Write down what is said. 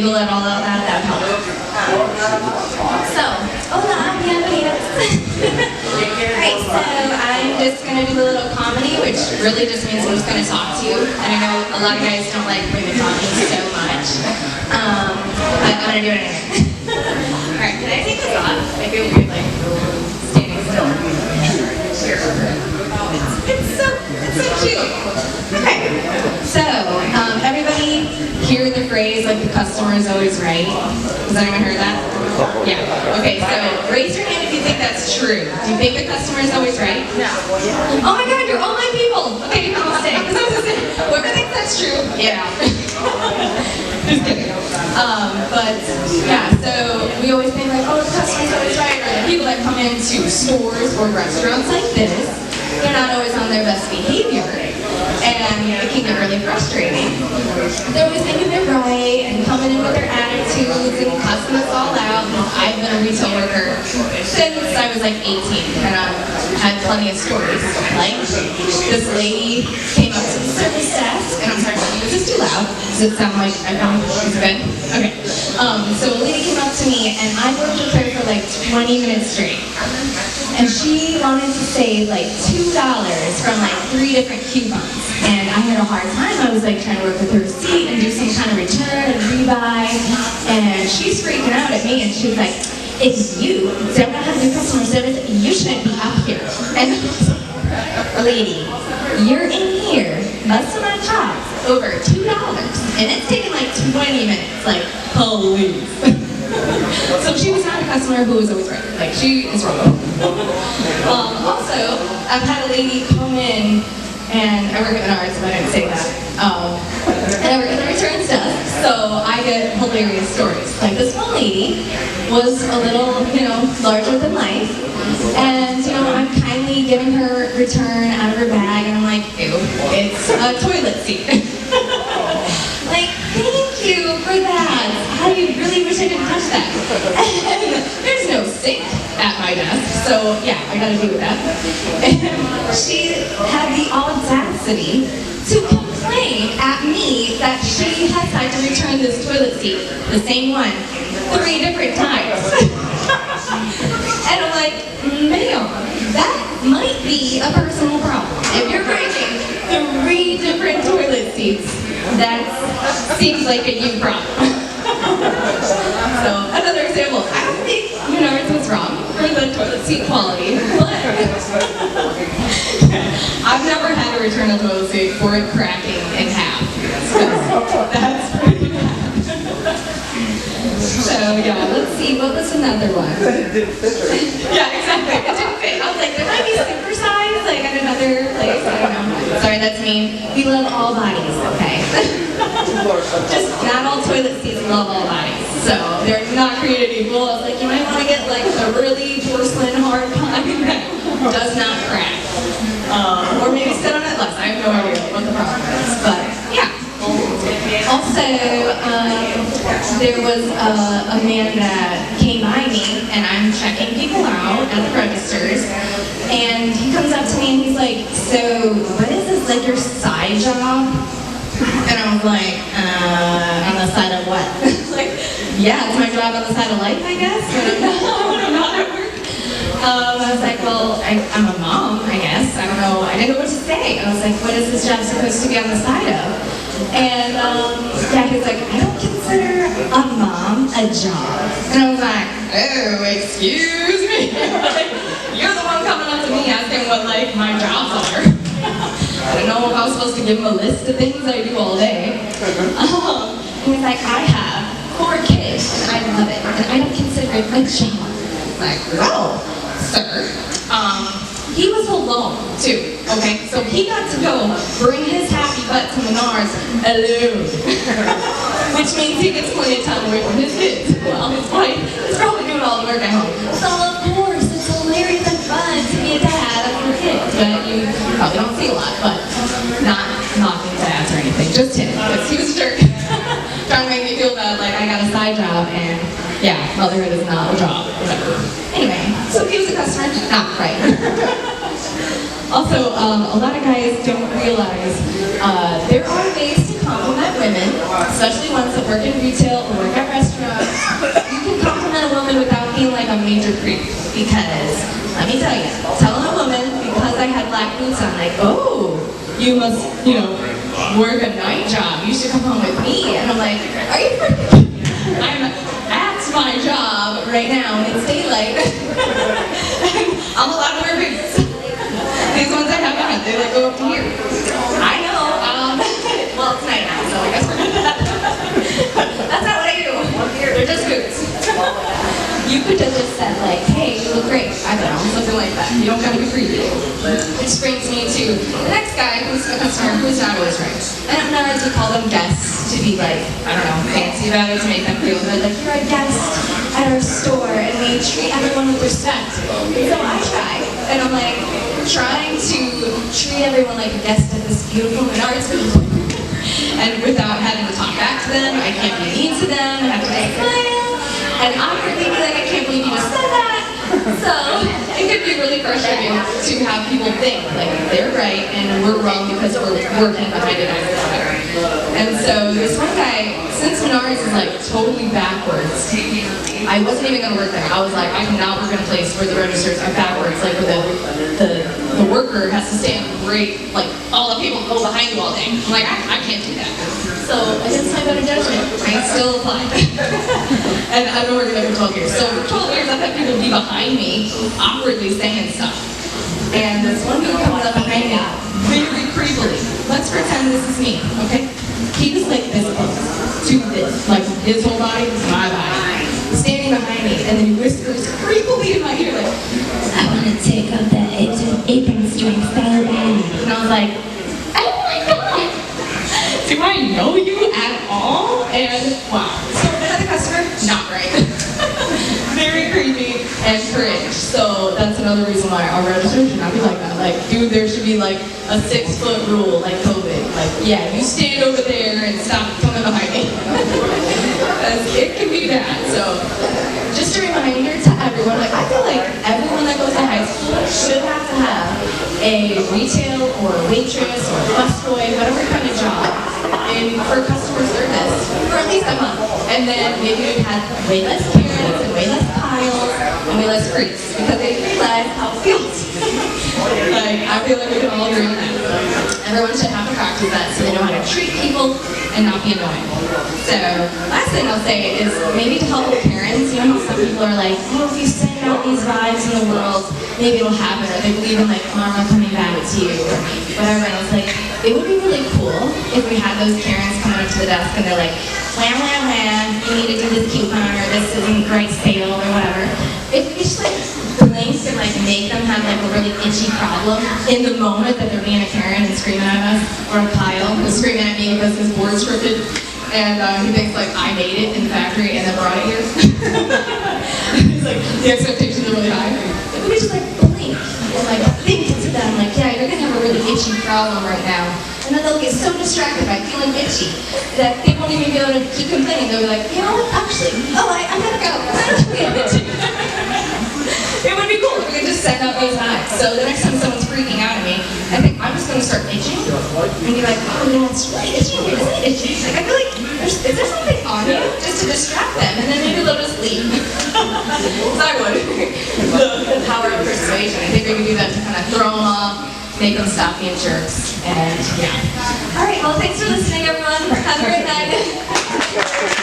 We'll let all out that help. So, hola, bienvenidos. Alright, so I'm just going to do a little comedy, which really just means I'm just going to talk to you. And I know a lot of guys don't like women talking so much, but I'm going to do it anyway. Alright, can I take this off? I feel weird, like, standing still. It's so cute. Okay, so everybody hear the phrase, like, the customer is always right? Has anyone heard that? Yeah. Okay, so raise your hand if you think that's true. Do you think the customer is always right? No. Oh my God, you're all my people. Okay, you can all stay. Because I was going to say, whoever thinks that's true, yeah. Just kidding. But yeah, so we always think like, oh, the customer's always right, or the people that come into stores or restaurants like this, they're not always on their best behavior, and it can get really frustrating. They're always thinking they're right and coming in with their attitudes and cussing us all out. I've been a retail worker since I was like 18, and I've had plenty of stories. Like, this lady came up to the service desk, and I'm sorry, is this too loud? Does it sound like it's good? Okay. So a lady came up to me, and I worked with her for like 20 minutes straight. And she wanted to save like $2 from like 3 different coupons. And I had a hard time. I was like trying to work with her receipt and do some kind of return and rebuy. And she's freaking out at me, and she was like, if you don't know how to do customer service, you shouldn't be up here. And lady, you're in here busting my chops over $2. And it's taken like 20 minutes. Like, please. So she was not a customer who was always right. Like, she is wrong. Also, I've had a lady come in, and I work at Menards, so I didn't say that. And I work at the returns desk, so I get hilarious stories. Like, this one lady was a little, larger than life, and, I'm kindly giving her return out of her bag, and I'm like, ew, it's a toilet seat. Like, thank you for that. I really wish I didn't touch that. And there's no sink at my desk, so yeah, I gotta deal with that. And she had the audacity to complain at me that she had tried to return this toilet seat, the same one, 3 different times. And I'm like, ma'am, that might be a personal problem. If you're breaking 3 different toilet seats, that seems like a you problem. So, another example, I don't think Menards was wrong for the toilet seat quality, but I've never had to return a toilet seat for it cracking in half. So, that's pretty bad. So, yeah, let's see, what was another one? Yeah, exactly, it didn't fit. I was like, there might be supersize, like at another place, I don't know. Sorry, that's mean. We love all bodies, okay? Just not all toilet seats love all bodies, so they're not created equal. I was like, you might want to get like the really porcelain hard kind that does not crack. Or maybe sit on it less. I have no idea what the problem is, but yeah. Also, there was a man that came by me, and I'm checking people out at the registers, and he comes up to me and he's like, so what is this, like your side job? And I was like, on the side of what? Like, yeah, it's my job on the side of life, I guess, but I'm not at work. I was like, well, I'm a mom, I guess. I don't know. I didn't know what to say. I was like, what is this job supposed to be on the side of? And yeah, he was like, I don't consider a mom a job. And I was like, oh, excuse me. Like, you're the one coming up to me asking what, like, my jobs are. I don't know if I was supposed to give him a list of things I do all day. And he's like, I have 4 kids, and I love it, and I don't consider it a job. Like, well, sir, he was alone, too, okay? So he got to go bring his happy butt to Menards alone. Which means he gets plenty of time away from his kids. Well, his wife is probably doing all the work at home. So, of course, it's hilarious and fun to be a dad of your kids, but you probably don't see a lot, but not knocking dads or anything, just him, because he was a jerk. Trying to make me feel bad, like I got a side job, and yeah, motherhood is not a job, whatever. Anyway, so he was a customer, not right. Also, a lot of guys don't realize there are ways to compliment women, especially ones that work in retail or work at restaurants, you can compliment a woman without being like a major creep. Because, let me tell you, telling a woman because I had black boots on, like, oh, you must, work a night job. You should come home with me. And I'm like, are you freaking? I'm at my job right now, and it's daylight. I'm allowed to wear boots. These ones I have on, they like go up to here. I know. Well, it's night now, so I guess we're gonna. That's not what I do. They're just boots. You could have just said like, hey, you look great. I don't know, something like that. You don't gotta be creepy. Which brings me to the next guy who's a customer who is not always right. And I'm not to call them guests to be like, I don't know, fancy about it to make them feel good. Like, you're a guest at our store and we treat everyone with respect. And so I try. And I'm like, trying to treat everyone like a guest at this beautiful Menards building. And without having to talk back to them, I can't be mean to them, I have to smile. And awkwardly be like, I can't believe you just said that. So it could be really frustrating to have people think like they're right and we're wrong because we're working behind it on the counter. And so this one guy, since Menards is like totally backwards, I wasn't even gonna work there. I was like, I cannot work in a place where the registers are backwards, like where the worker has to stand right, like all the people go behind you all day. I'm like, I can't do that. So against my better judgment, I still applied. And I've been working there for 12 years. So for 12 years, I've had people be behind me, awkwardly saying stuff. And this one dude comes up behind me, very creepily. Let's pretend this is me, okay? He was like this close to this, like his whole body was my body. Standing behind me, and then he whispers creepily in my ear, like, I want to take off that apron string so bad. And I was like, oh my God! Do I know you at all? And wow. So another customer, not right. Very creepy and cringe. So that's another reason why our register should not be like that. Like, dude, there should be like a 6-foot rule, like COVID. Like, yeah, you stand over there and stop coming behind me. Because it can be bad. So just a reminder to everyone, like I feel like everyone that goes to high school should have to have a retail or a waitress or a busboy, whatever kind of job for customer service for at least a month. And then maybe we've had way less parents and way less piles and way less creeps because they realize how it feels. Like, I feel like we can all agree on that. Everyone should have to practice that so they know how to treat people and not be annoying. So, last thing I'll say is maybe to help with parents, you know how some people are like, oh, if you send out these vibes in the world, maybe it'll happen, or they believe in like karma coming back to you, or whatever. And I was like, it would be really cool if we had those parents coming up to the desk and they're like, wham, wham, wham, you need to do this coupon, or this isn't great sale, or whatever. If we just like blink and like make them have like a really itchy problem in the moment that they're being a Karen and screaming at us, or a Kyle who's screaming at me because his board's crooked, and he thinks like I made it in the factory and then brought it here. He's like, the expectations are really high. If we just like blink and like think to them like, yeah, you're gonna have a really itchy problem right now. And then they'll get so distracted by feeling itchy that they won't even be able to keep complaining. They'll be like, you know what, actually, I gotta go. It would be cool if we could just send out those vibes. So the next time someone's freaking out at me, I think I'm just gonna start itching and be like, oh yeah, it's really itchy here, isn't it itchy? Like I feel like, is there something on you? Just to distract them, and then maybe they'll just leave. So I would. The power of persuasion. I think we can do that to kind of throw them off, make them stop being jerks, and yeah. All right, well, thanks for listening, everyone. Have a great night.